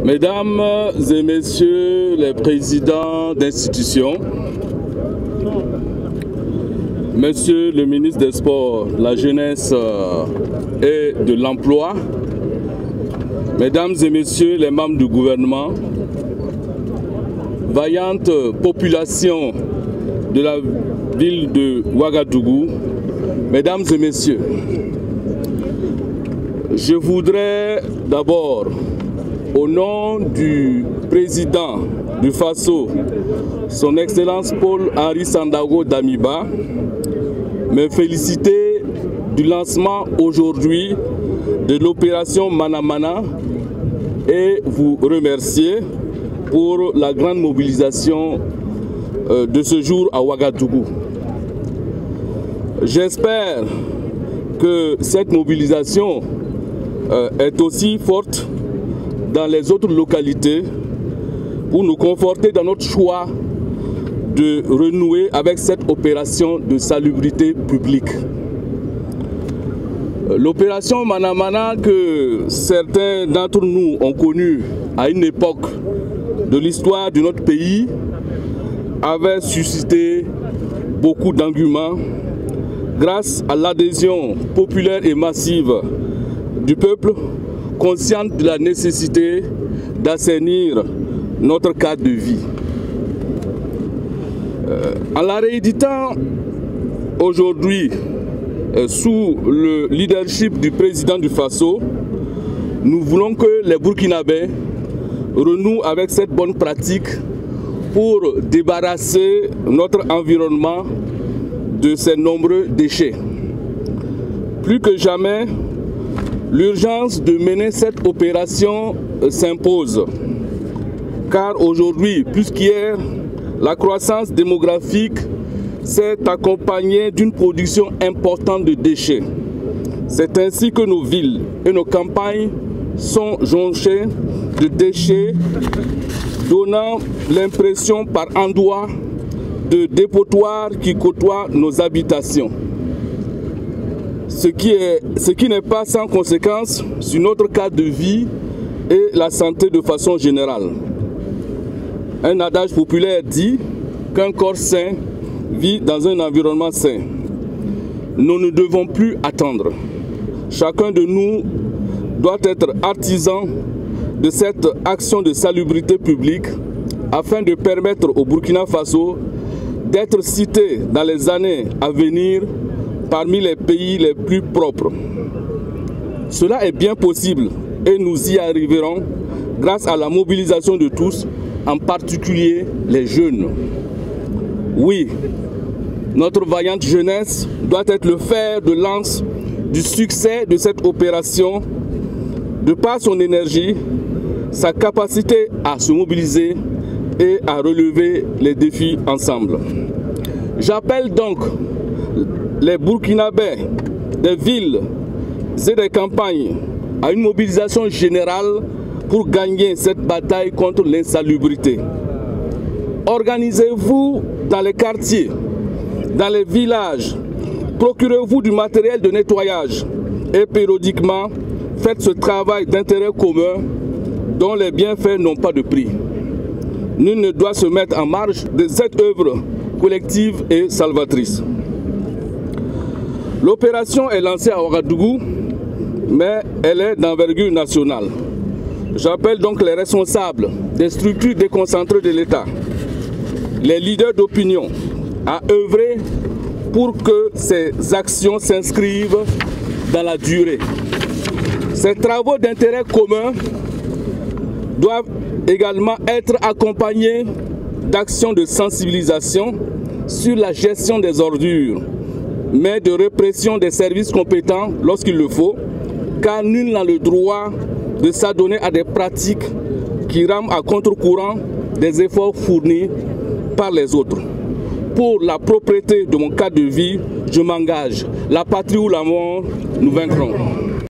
Mesdames et messieurs les présidents d'institutions, monsieur le ministre des Sports, de la Jeunesse et de l'Emploi, mesdames et messieurs les membres du gouvernement, vaillante population de la ville de Ouagadougou, mesdames et messieurs, je voudrais d'abord, au nom du président du FASO, son Excellence Paul-Henri Sandaogo Damiba, me féliciter du lancement aujourd'hui de l'opération Manamana et vous remercier pour la grande mobilisation de ce jour à Ouagadougou. J'espère que cette mobilisation est aussi forte dans les autres localités pour nous conforter dans notre choix de renouer avec cette opération de salubrité publique. L'opération Manamana que certains d'entre nous ont connue à une époque de l'histoire de notre pays avait suscité beaucoup d'engouement grâce à l'adhésion populaire et massive du peuple, consciente de la nécessité d'assainir notre cadre de vie. En la rééditant aujourd'hui sous le leadership du président du FASO, nous voulons que les Burkinabés renouent avec cette bonne pratique pour débarrasser notre environnement de ces nombreux déchets. Plus que jamais, l'urgence de mener cette opération s'impose, car aujourd'hui, plus qu'hier, la croissance démographique s'est accompagnée d'une production importante de déchets. C'est ainsi que nos villes et nos campagnes sont jonchées de déchets, donnant l'impression par endroits de dépotoirs qui côtoient nos habitations. Ce qui n'est pas sans conséquence sur notre cadre de vie et la santé de façon générale. Un adage populaire dit qu'un corps sain vit dans un environnement sain. Nous ne devons plus attendre. Chacun de nous doit être artisan de cette action de salubrité publique afin de permettre au Burkina Faso d'être cité dans les années à venir parmi les pays les plus propres. Cela est bien possible et nous y arriverons grâce à la mobilisation de tous, en particulier les jeunes. Oui, notre vaillante jeunesse doit être le fer de lance du succès de cette opération, de par son énergie, sa capacité à se mobiliser et à relever les défis ensemble. J'appelle donc les Burkinabés des villes et des campagnes à une mobilisation générale pour gagner cette bataille contre l'insalubrité. Organisez-vous dans les quartiers, dans les villages, procurez-vous du matériel de nettoyage et périodiquement faites ce travail d'intérêt commun dont les bienfaits n'ont pas de prix. Nul ne doit se mettre en marge de cette œuvre collective et salvatrice. L'opération est lancée à Ouagadougou, mais elle est d'envergure nationale. J'appelle donc les responsables des structures déconcentrées de l'État, les leaders d'opinion, à œuvrer pour que ces actions s'inscrivent dans la durée. Ces travaux d'intérêt commun doivent également être accompagnés d'actions de sensibilisation sur la gestion des ordures, mais de répression des services compétents lorsqu'il le faut, car nul n'a le droit de s'adonner à des pratiques qui rament à contre-courant des efforts fournis par les autres. Pour la propriété de mon cadre de vie, je m'engage. La patrie ou la mort, nous vaincrons.